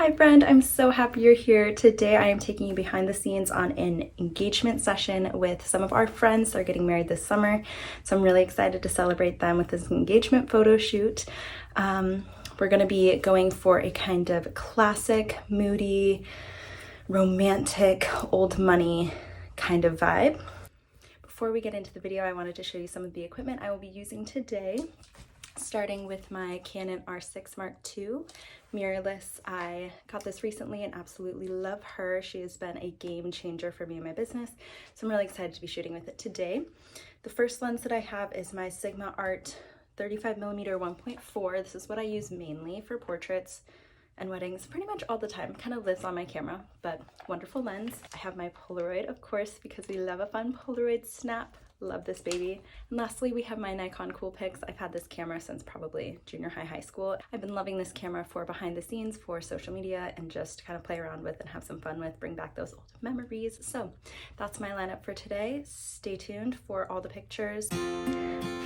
Hi friend, I'm so happy you're here. Today I am taking you behind the scenes on an engagement session with some of our friends. They're getting married this summer, so I'm really excited to celebrate them with this engagement photo shoot. We're going to be going for a kind of classic, moody, romantic, old money kind of vibe. Before we get into the video, I wanted to show you some of the equipment I will be using today. Starting with my Canon R6 Mark II mirrorless. I got this recently and absolutely love her. She has been a game changer for me and my business, so I'm really excited to be shooting with it today. The first lens that I have is my Sigma Art 35mm 1.4. This is what I use mainly for portraits and weddings pretty much all the time. Kind of lives on my camera, but wonderful lens. I have my Polaroid, of course, because we love a fun Polaroid snap. Love this baby. And lastly, we have my Nikon Coolpix. I've had this camera since probably junior high school. I've been loving this camera for behind the scenes, for social media, and just kind of play around with and have some fun with, bring back those old memories. So that's my lineup for today. Stay tuned for all the pictures.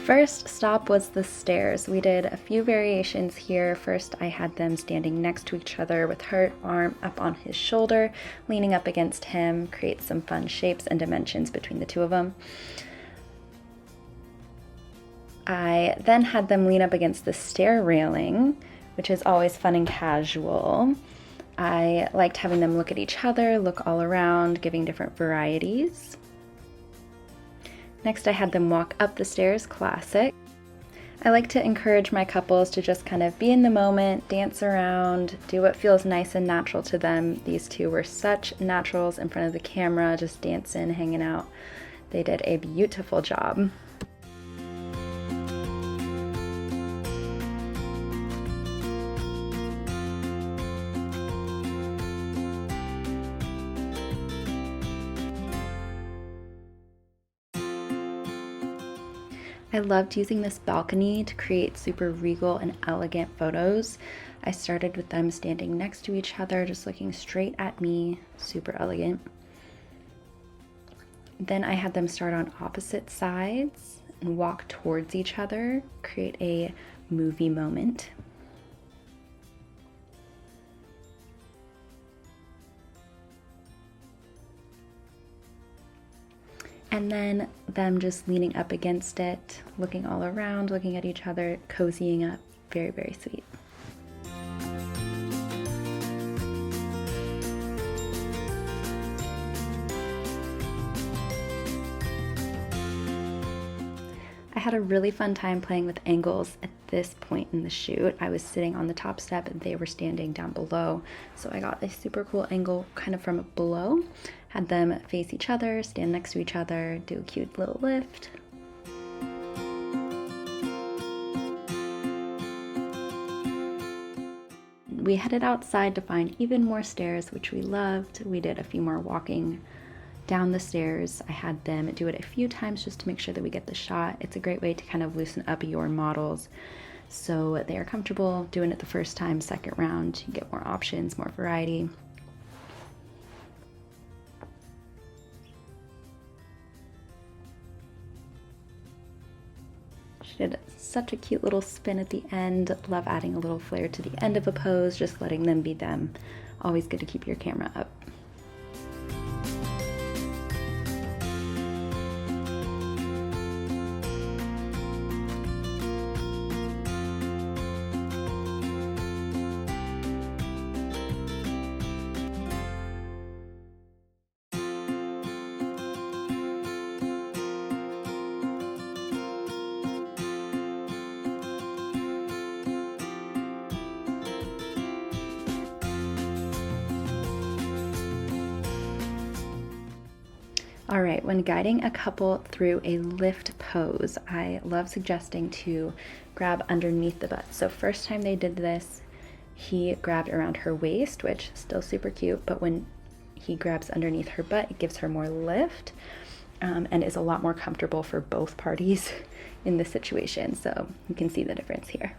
First stop was the stairs. We did a few variations here. First, I had them standing next to each other with her arm up on his shoulder, leaning up against him, create some fun shapes and dimensions between the two of them. I then had them lean up against the stair railing, which is always fun and casual. I liked having them look at each other, look all around, giving different varieties. Next, I had them walk up the stairs, classic. I like to encourage my couples to just kind of be in the moment, dance around, do what feels nice and natural to them. These two were such naturals in front of the camera, just dancing, hanging out. They did a beautiful job. I loved using this balcony to create super regal and elegant photos. I started with them standing next to each other, just looking straight at me, super elegant. Then I had them start on opposite sides and walk towards each other, create a movie moment. And then them just leaning up against it, looking all around, looking at each other, cozying up. Very, very sweet. I had a really fun time playing with angles at this point in the shoot. I was sitting on the top step and they were standing down below. So I got a super cool angle kind of from below. Had them face each other, stand next to each other, do a cute little lift. We headed outside to find even more stairs, which we loved. We did a few more walking down the stairs. I had them do it a few times just to make sure that we get the shot. It's a great way to kind of loosen up your models so they are comfortable doing it the first time. Second round, you get more options, more variety. She did such a cute little spin at the end. Love adding a little flair to the end of a pose, just letting them be them. Always good to keep your camera up. All right, when guiding a couple through a lift pose, I love suggesting to grab underneath the butt. So first time they did this, he grabbed around her waist, which is still super cute, but when he grabs underneath her butt, it gives her more lift and is a lot more comfortable for both parties in this situation. So you can see the difference here.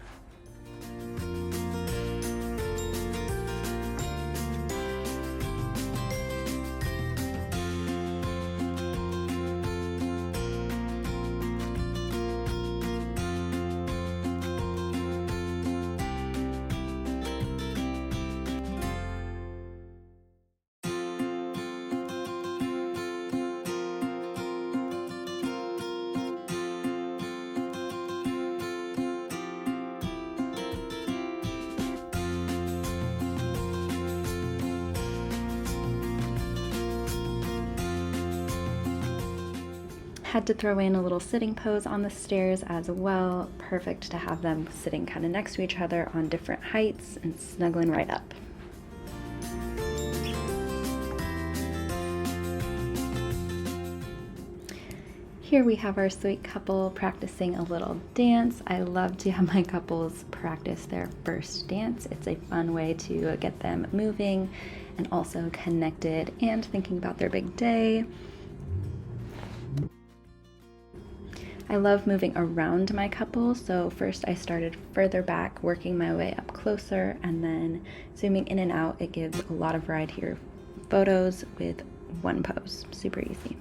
Had to throw in a little sitting pose on the stairs as well. Perfect to have them sitting kind of next to each other on different heights and snuggling right up. Here we have our sweet couple practicing a little dance. I love to have my couples practice their first dance. It's a fun way to get them moving and also connected and thinking about their big day. I love moving around my couple, so first I started further back, working my way up closer, and then zooming in and out. It gives a lot of variety here. Photos with one pose, super easy.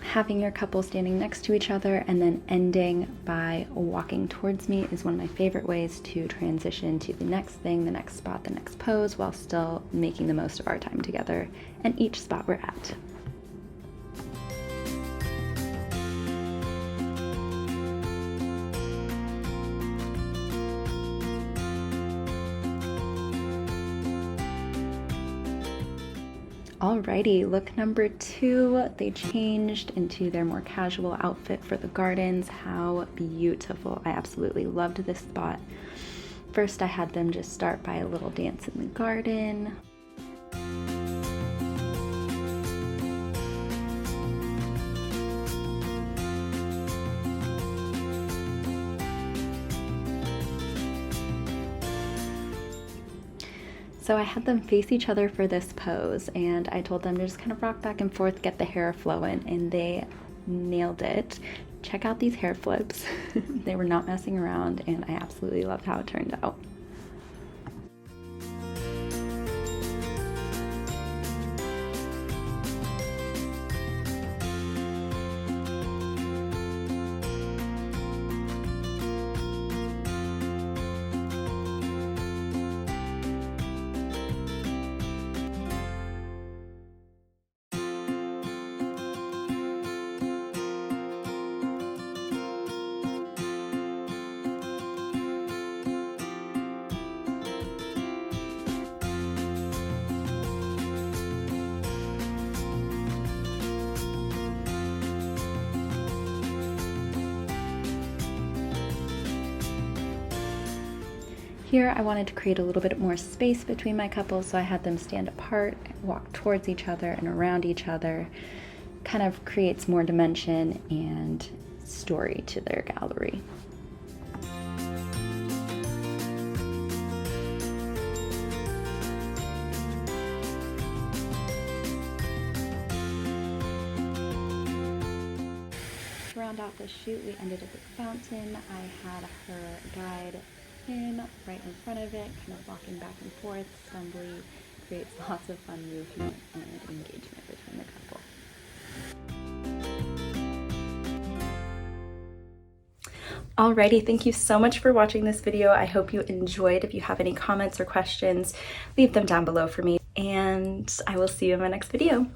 Having your couple standing next to each other and then ending by walking towards me is one of my favorite ways to transition to the next thing, the next spot, the next pose, while still making the most of our time together and each spot we're at. Alrighty, look number 2. They changed into their more casual outfit for the gardens. How beautiful. I absolutely loved this spot. First, I had them just start by a little dance in the garden. So I had them face each other for this pose, and I told them to just kind of rock back and forth, get the hair flowing, and they nailed it. Check out these hair flips. They were not messing around, and I absolutely loved how it turned out. Here I wanted to create a little bit more space between my couples, so I had them stand apart, walk towards each other and around each other. Kind of creates more dimension and story to their gallery. To round off the shoot, we ended at the fountain. I had her guide him right in front of it, kind of walking back and forth, stumbly, creates lots of fun movement and engagement between the couple. Alrighty, thank you so much for watching this video. I hope you enjoyed. If you have any comments or questions, leave them down below for me, and I will see you in my next video.